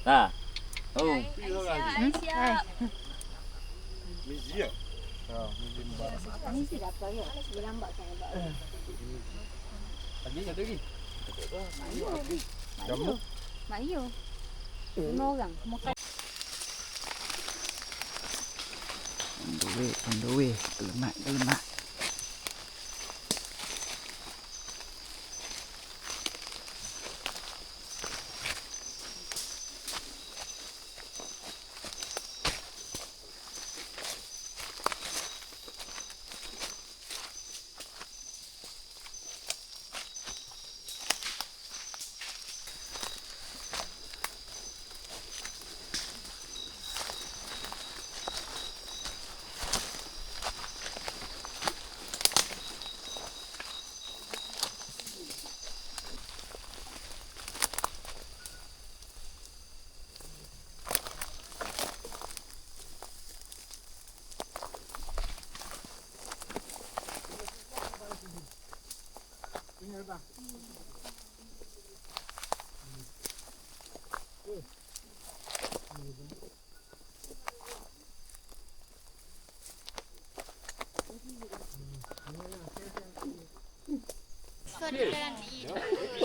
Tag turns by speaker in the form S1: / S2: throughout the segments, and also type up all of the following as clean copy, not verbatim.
S1: Nah. Oh.
S2: Siap.
S3: Miji ya? Miji mbak.
S2: Mesti dapat ya. Dia lambat sangat.
S3: Lagi ada lagi?
S2: Jamu. Mario. 5 orang. Makan.
S4: On the way. Kelemak.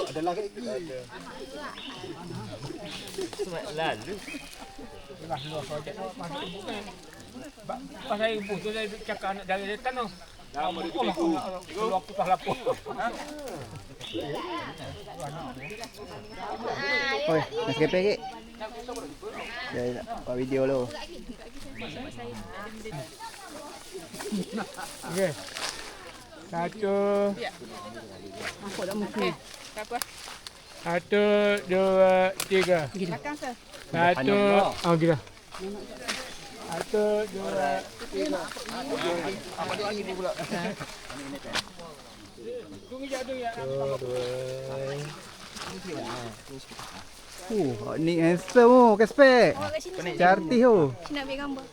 S3: Ada lagi.
S1: Semalam lalu.
S5: Lah luar projek masuk bukan. Pas saya putus saya cakap anak dari depan tu. Dah mau keluar putah lapor.
S4: Oi, nak skip lagi. Jadi buat video dulu.
S5: Okey. Satu.
S2: Aku dah mungkin.
S5: Satu, dua, tiga.
S2: Makan ke?
S5: Satu. Oh gila. Satu, dua, tiga.
S3: Apa dia lagi pula?
S5: Tunggu ya.
S4: Ni handsome oh, Kaspek.
S2: Awak kat sini.
S4: Cantik oh.
S2: Nak ambil gambar.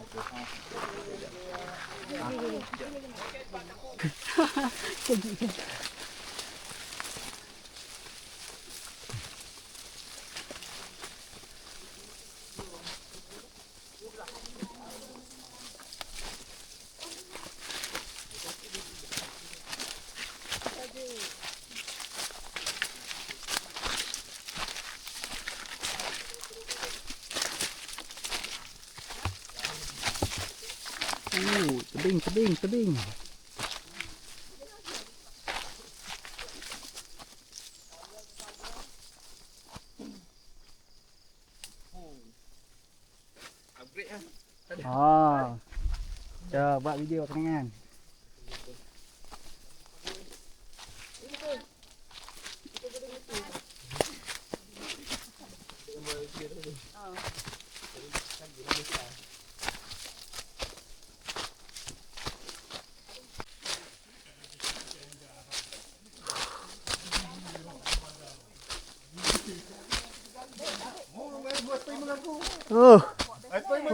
S4: Tebing. Coba buat video kenangan.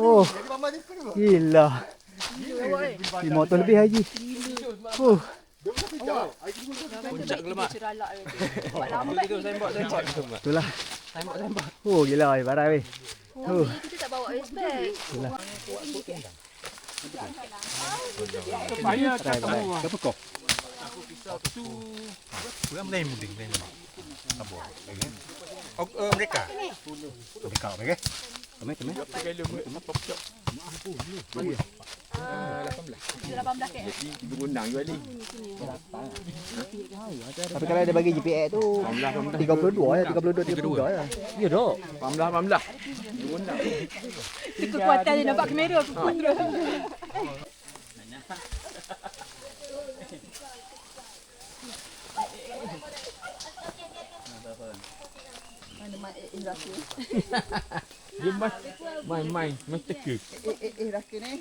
S4: Oh, gila. 5 ton lebih haji.
S1: Puncak Kelemak.
S4: Itulah. Oh, gila weh, parah weh.
S2: Kita tak bawa respect.
S5: Banyak cakap.
S3: Apa kau?
S6: Bukan lain muding lain. Apa? Oh, mereka. Mereka, okey. Kami.
S2: 18 ke?
S1: Ibu gunang jual ni.
S4: Tapi kalau dia bagi GPX tu 32 ya, 33 ya.
S1: Ya dah. 18. Ibu gunang.
S2: Itu kekuatan dia nampak kamera aku pun. Mana mak Raka?
S5: Dia main teka.
S2: Raka ni.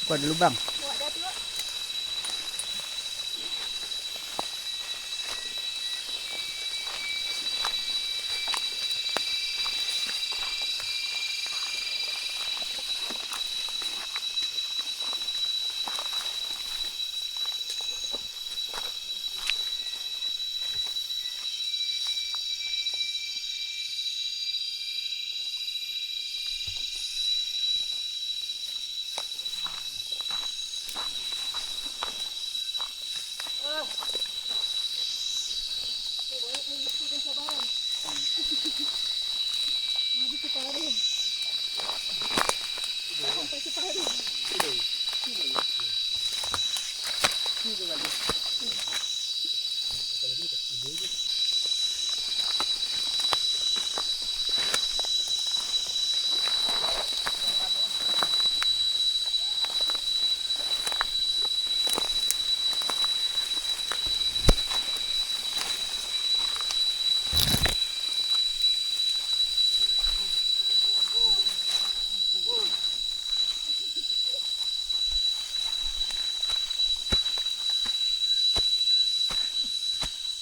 S4: Kau ada lubang.
S2: Buat dah tengok. Mari kita taruh. Sampai separuh.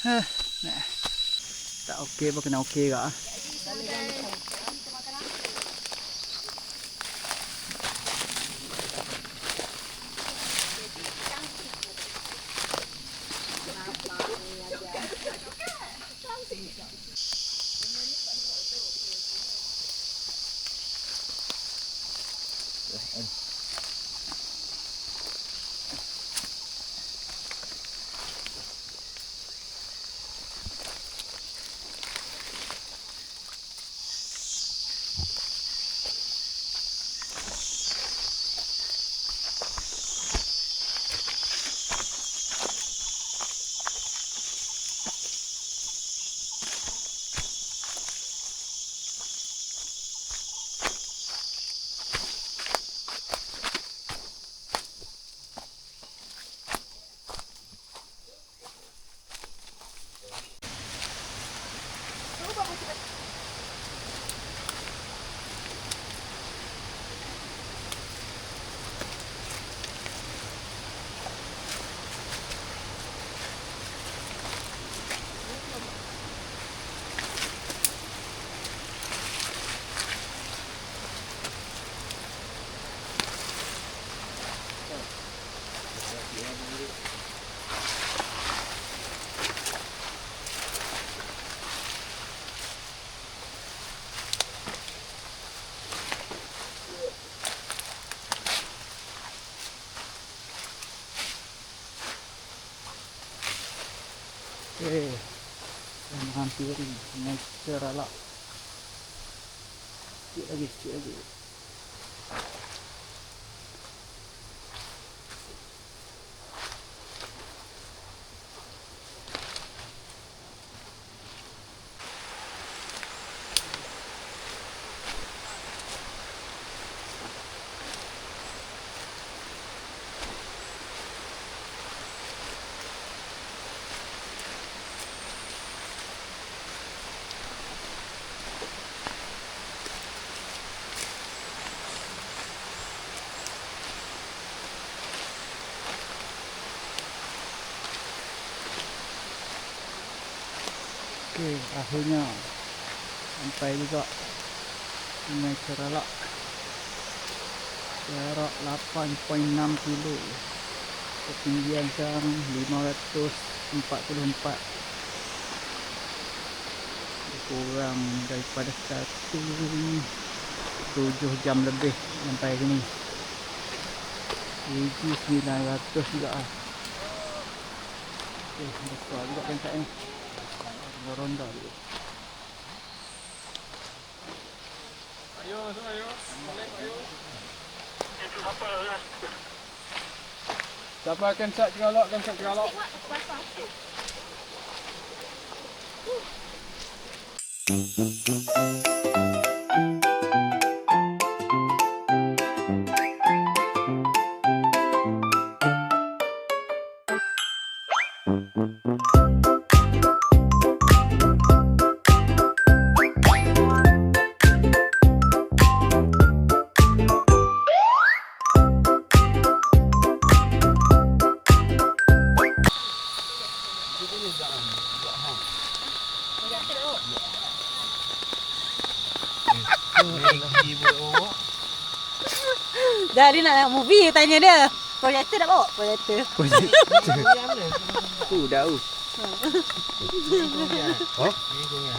S4: Nah. Tak okey apa kena okey kak. Okey. Menghampiri natural lah. Sikit lagi. Okey, akhirnya sampai juga Sungai Ceralak. Jarak 8.6 kilo. Ketinggian jam 544. Kurang daripada 7 jam lebih sampai sini. 1,900 juga ah. Okey, besar juga pencak ni. Ronda dulu.
S5: Ayo, ayo. Balik, ayo. Siapa akan cat Ceralak,
S2: Dah dia nak tengok movie, tanya dia. Projektor tak bawa? Projektor.
S4: Dah.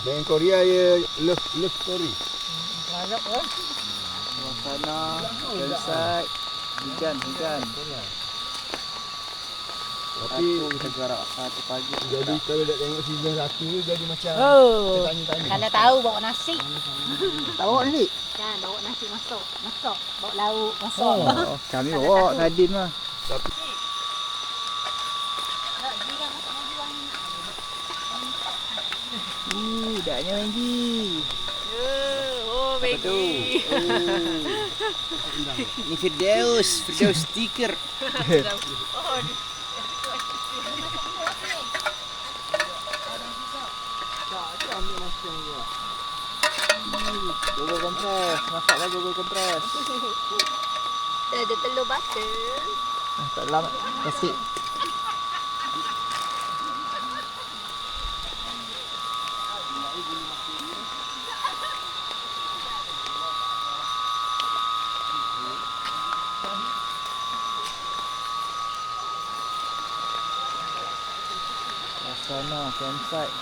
S3: Dan Korea ya love story.
S4: Suasana, sunset, hujan.
S3: Tapi
S4: Kita gerak satu pagi.
S3: jadi kalau dah tengok season 1 jadi macam
S2: Oh.
S3: tanya-tanya.
S2: Kalau tahu bawa nasi.
S4: Tak bawa nasi?
S2: Kan bawa nasi masuk. Bawa lauk masuk.
S4: Oh, kami bawa sardin mah. Budaknya Maggi.
S2: Oh, Maggi.
S4: Ini Firdaus stiker. Google kompres, masak lagi Google kompres.
S2: Dah ada telur butter.
S4: Tak lama, nasi. Sana campsite.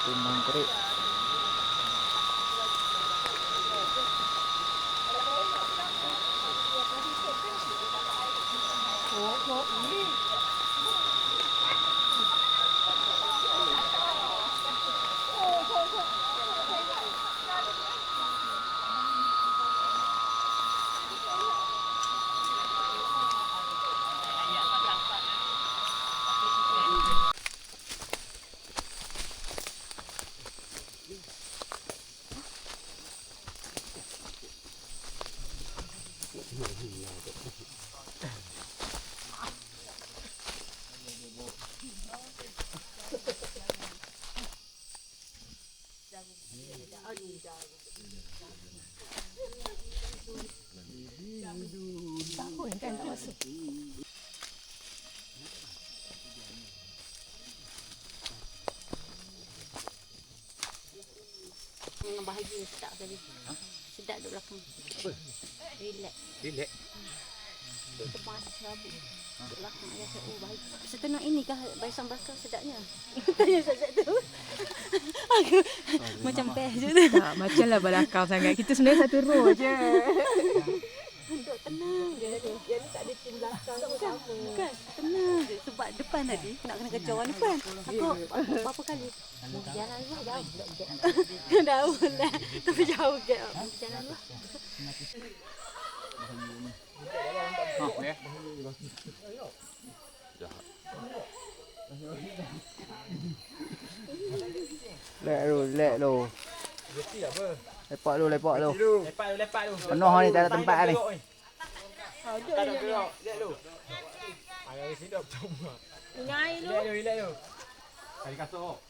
S4: Tumbang kerik.
S2: Bahagia sedap tadi. Sedap duduk belakang. Relax. Duduk depan atas serabut. Duduk belakang ayah saya, oh bahagia. Setenang ini kah barisan belakang sedapnya? Tanya Ustaz tu. Aku macam best je tu.
S7: Tak, macam lah belakang sangat. Kita sebenarnya satu row je.
S2: Duduk tenang je. Dia ni tak ada tim belakang pun sama. Bukan, tenang je. Sebab depan tadi nak kena kecauan depan. Aku berapa kali? Jalan luar jauh. Jauh lah. Tapi jauh ke. Jalan luar.
S4: Relax lu. Lepak lu.
S5: Lepak tu.
S4: Penuh ni tak ada tempat ni.
S5: Tak ada gerak. Lihat lu. Ayah di sini dah bertemu.
S2: Nyai lu.
S5: Relax lu. Kali kasut.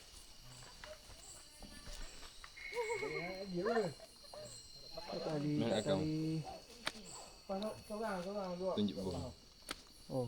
S1: Tunjuk bawah.
S4: Oh.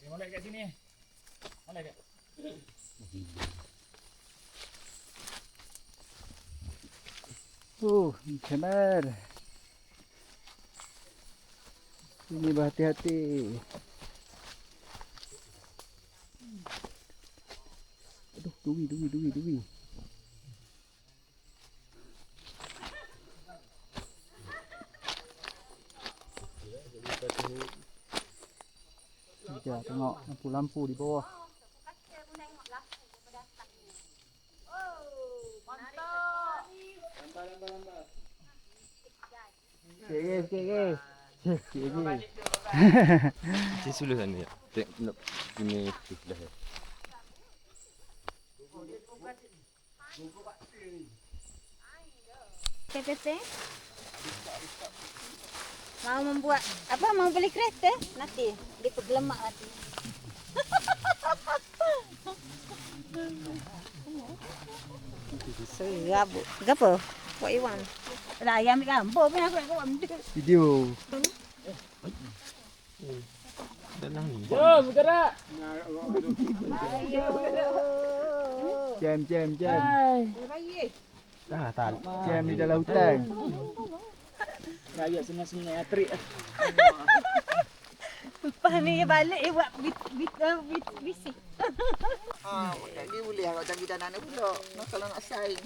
S5: Molek kat sini. Molek kat.
S4: Benar. Ini berhati-hati. Aduh, duri. Sekejap, tengok lampu-lampu di bawah. Sikit.
S1: Di sebelah sana ya. Tengok nak punya sebelah.
S2: Pepe. Mau membuat apa? Mau beli kereta? Nanti di pergelemak nanti. Serabut. Gapo? Buat Iwan. Lah ayam ambil gambar pun aku nak buat benda.
S4: Video.
S5: Jom bergerak.
S4: Jam. Jam di dalam hutan.
S5: Raya senang-senang trik.
S2: Lepas ni balik buat bisik.
S4: Dia boleh agak janji dan anak pula. Kalau nak saing.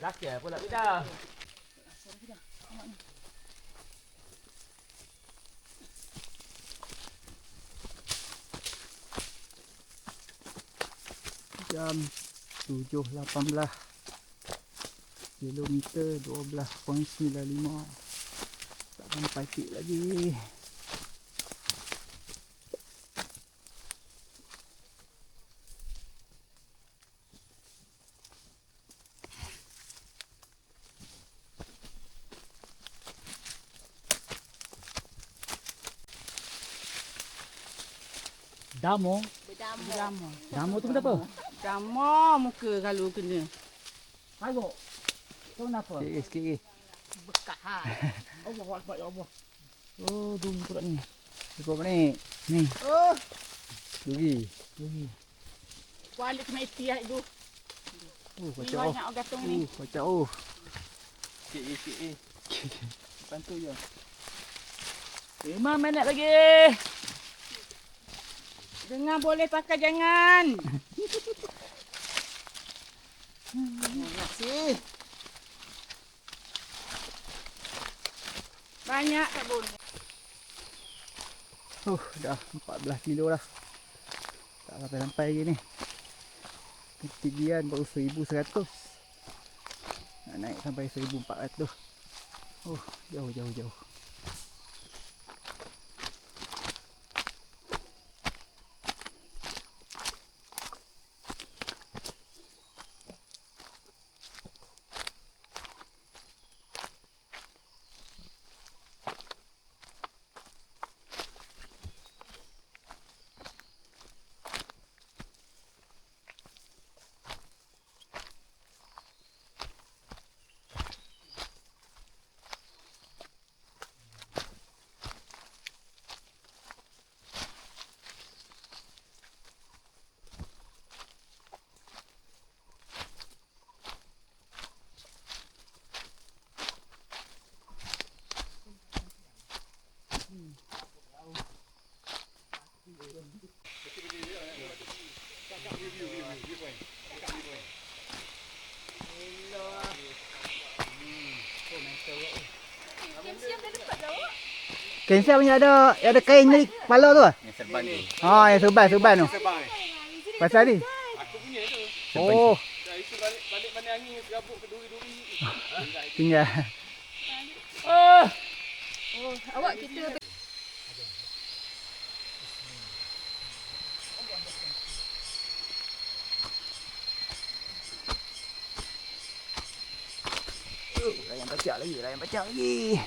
S5: Laki pula kita.
S4: Jam 7.18 kilometer 12.95. Tak sampai pik lagi.
S7: Damo. Damo tu kenapa? Damo muka kalau kena.
S5: Tengok. Tu kenapa?
S4: Sikit lagi.
S7: Bekas ha.
S5: Allah Akbar ya Allah.
S4: Oh, tu pula ni. Cukup ni. Ni.
S7: Oh,
S4: Dugi.
S7: balik kena istiak tu.
S4: Oh,
S7: Ni
S4: kacau.
S7: banyak orang gantung ni.
S4: Kacau.
S1: Sikit.
S4: Bantu je.
S7: 5 minit lagi. Dengar boleh pakai jangan.
S4: Terima kasih.
S7: Banyak tak boleh.
S4: Dah 14 kilo dah. Tak sampai lagi ni. Ketinggian baru 1,100. Nak naik sampai 1,400. Jauh. Cancel punya ada kain ni kepala tu.
S6: Yang serban tu.
S4: Ha, yang serban tu. Pasal ni.
S5: Aku punya tu.
S4: Oh,
S5: Dah itu balik mana angin serabut ke duri-duri.
S4: tinggal.
S2: Awak kita
S4: Layan pacak lagi.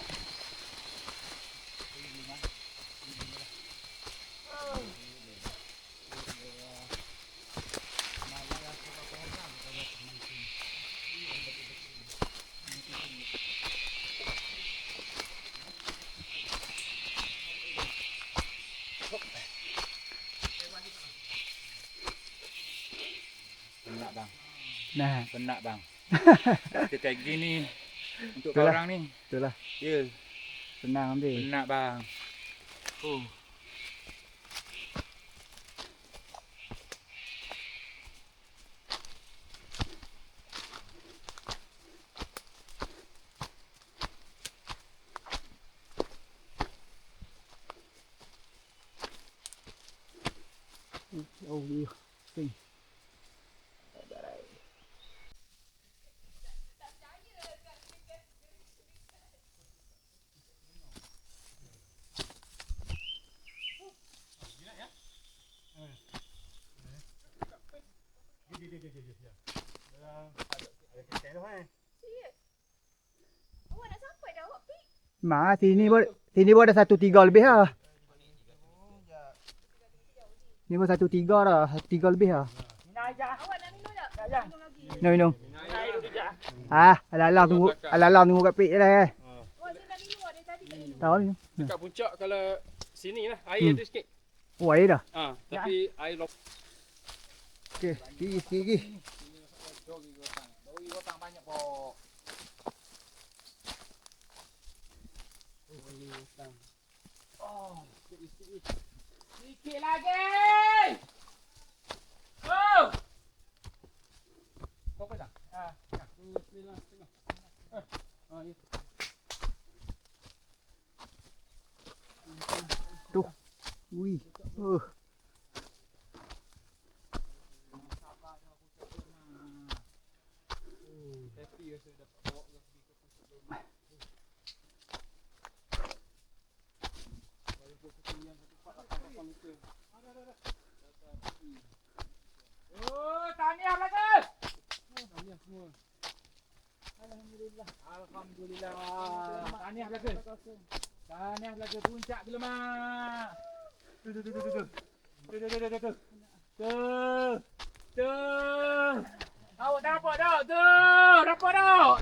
S6: Benak bang.
S4: Nah,
S6: Benak bang. Kita kayak gini untuk
S4: Itulah.
S6: orang ni.
S4: itulah.
S6: Ya,
S4: Senang ambil.
S6: benak bang. Oh.
S4: Oh, Pusing. Mak, sini pun ada 1.3 lebih lah. Ni pun 1.3 dah, 1.3 lebih lah. Minum. Alang tunggu kat pik je lah. Tahu ni.
S1: Dekat puncak kalau sini lah, air ada sikit.
S4: Oh, air dah.
S1: Tapi air lop.
S4: Okey, gigi.
S5: Sikit lagi. Oh. Kau apa dah?
S4: Tu. Ui.
S5: Oh, tahniah belaka. Tahniah semua. Alhamdulillah. Tahniah belaka. Tahniah belaka puncak dulu mak. Tu. Awak dapat dah. Dapat dah.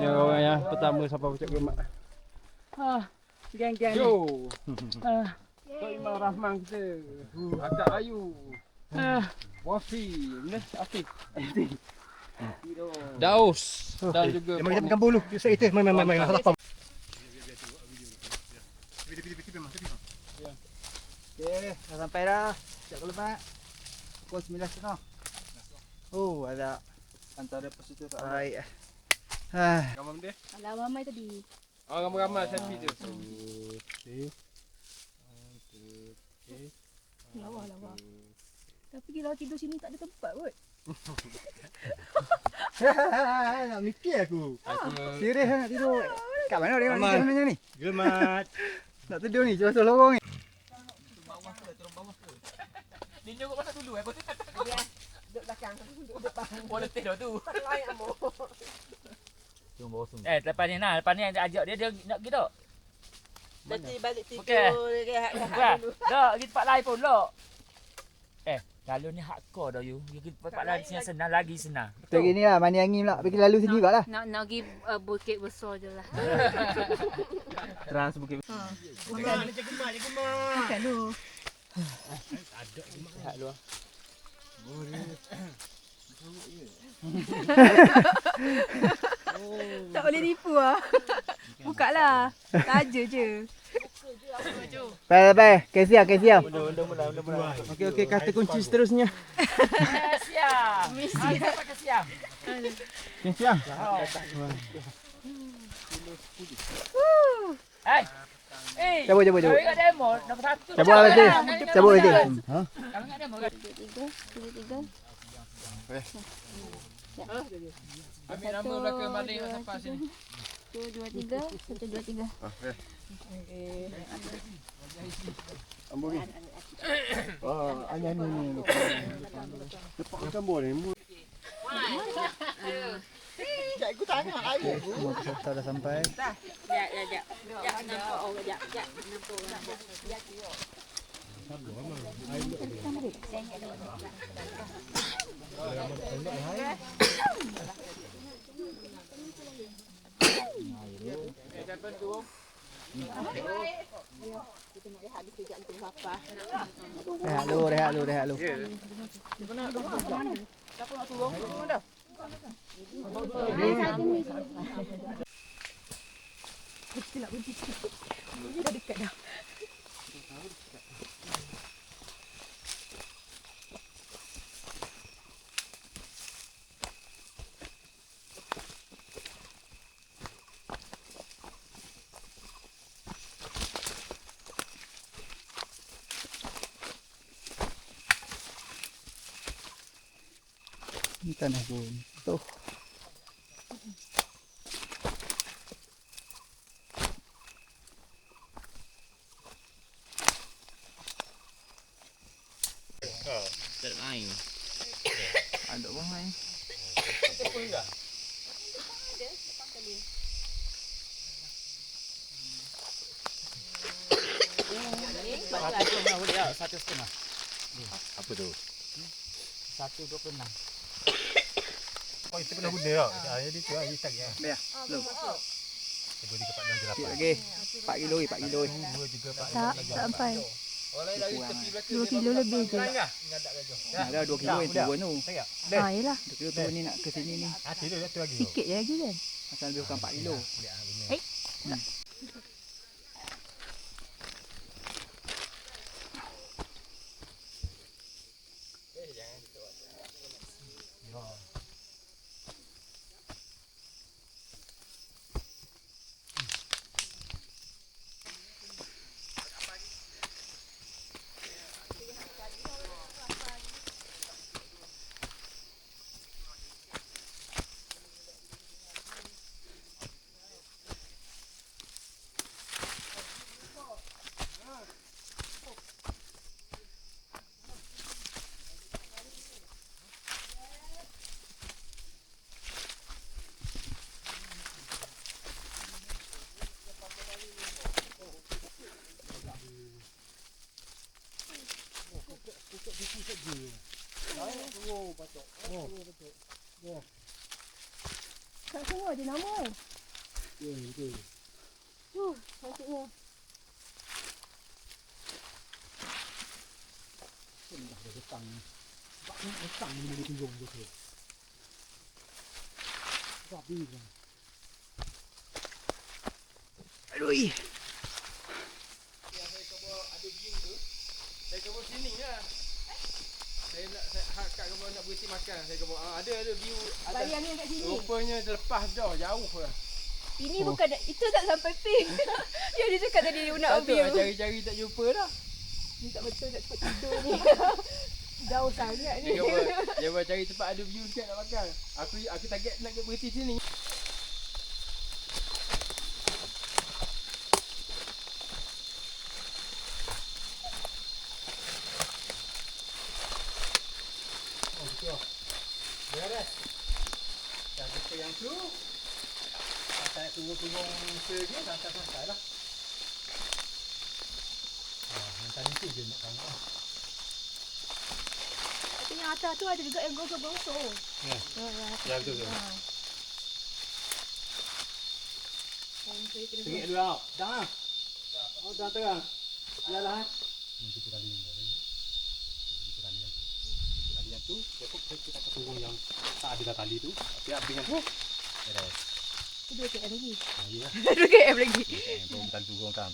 S1: Ya orang yang pertama sampai puncak Gemak.
S7: Geng-geng.
S1: Yo. Tok Imam Rahman kita. Agak ayu. Wafi, ni Afif. Daus dan juga
S6: Dia makan bulu. Saya itu main. Lapang.
S4: Okey, dah sampai dah. Sekejap kalau mak. Pukul 9.30. Oh, ada
S1: antara peserta tak
S4: baik.
S1: Gambar dia.
S2: Alah ramai tadi.
S1: Ramai-ramai selfie tu.
S2: Lawa. Tapi kalau tidur sini tak ada tempat kot.
S4: Nak mikir aku. Serius nak tidur. Kat mana dia nak tidur sebenarnya ni?
S6: Gemat.
S4: Nak tidur ni, celah lorong ni.
S5: Dia nyuruh pasal dulu lepas tu kata
S7: Duduk belakang. Duduk depan.
S5: boleh letih dah tu.
S7: Lain amor.
S5: Lepas ni ajak dia nak pergi tak?
S7: Nanti balik tidur.
S5: Okey.
S7: Rehat dulu.
S5: Tak, pergi tempat lain pun tak. Lalu ni hardcore dah you. Pergi tempat lain sini senang lagi senang.
S4: Betul gini lah, mani angin pula. Pergi lalu sini juga lah.
S2: Nak pergi bukit besar je lah.
S1: Trans bukit.
S7: Makan dulu.
S1: Sihat lu.
S2: Tak boleh tipu lah. Buka lah. Taja je.
S4: Baik. Kesiam.
S1: Okey, kata kunci seterusnya.
S5: Siap. Mesti dapat ke siap.
S4: Kesiam. Cabut.
S5: Kalau ingat demo, nombor 1.
S4: Cabut lah nanti. Cabut nanti.
S5: Kalau ingat demo kan.
S2: 3.
S1: Ambil nama belakang balik sampai sini.
S2: 1, 2, 3. 1, 2, 3.
S3: Ambo ni. Anyan ni. Cepat makan boleh.
S7: Cikgu tanya air.
S4: Kita dah sampai.
S2: Sekejap. Nampak orang. Sekejap. Nampak orang.
S4: Rehat lu. Ini tanah buntuh.
S1: Tak ada main.
S4: Ada orang main.
S5: Satu setengah.
S6: Apa tu?
S5: 1.26.
S6: Oh, itu pernah guna tak? Jadi tu lah, hitam ya.
S4: Dah. Belum.
S6: Cuba 3, 4, 6,
S4: Sikit
S6: 8.
S4: lagi. 4 kilo, 4 kilo.
S6: 2, 3, 4,
S2: Tak sampai.
S1: Orang lain lari tepi belakang.
S2: 2 kilo lebih je.
S4: Ada 2 kilo yang turun tu.
S6: Saya.
S2: Ah, yelah.
S4: 2 kilo turun ni nak ke sini ni.
S6: Hati tu satu lagi.
S2: Sikit je lagi kan.
S4: Asal lebih bukan 4 kilo.
S2: Tak semua ada nama. Ya, betul. Maksudnya.
S4: Aduh.
S1: Saya kebun sini lah. Saya kat kebun nak berhenti makan. Saya kebun ada view atas.
S2: Bayang yang kat sini.
S1: Rupanya dia lepas dah jauh lah.
S2: Ini bukan, itu tak sampai pink. Yang dia cakap tadi dia nak
S1: Satu
S2: view.
S1: lah cari-cari tak jumpa dah.
S2: Ni tak betul nak cepat tidur ni. Jauh sangat ni.
S1: Dia buat cari tempat ada view sikit nak makan. Aku target nak berhenti sini.
S6: Beres. Dah kita yang tu. Saya turun-turun saja, santai-santai lah. Hantar itu je nak kamu.
S2: Tapi yang atas tu ada juga yang gosok-gosok.
S6: Ya. Ya betul ke? Tengok dulu tau. Dah. Oh dah terang. Yalah. Ini kita kali ni. Kita kali yang tu, kita akan turun yang tak ada tali tu. Tapi habis yang tu. Beres.
S2: Itu 2 km lagi.
S6: Ya.
S2: 2 km lagi.
S6: Belum tentu turun kan.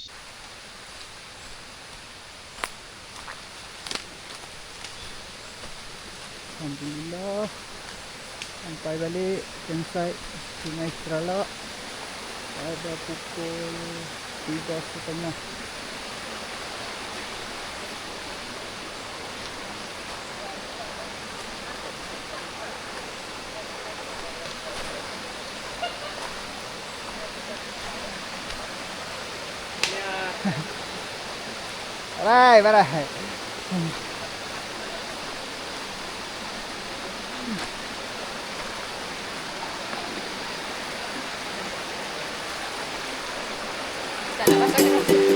S4: Alhamdulillah. Sampai balik campsite Sungai Stralak pada pukul 3.30. Bye bye.
S2: Tak nak pasal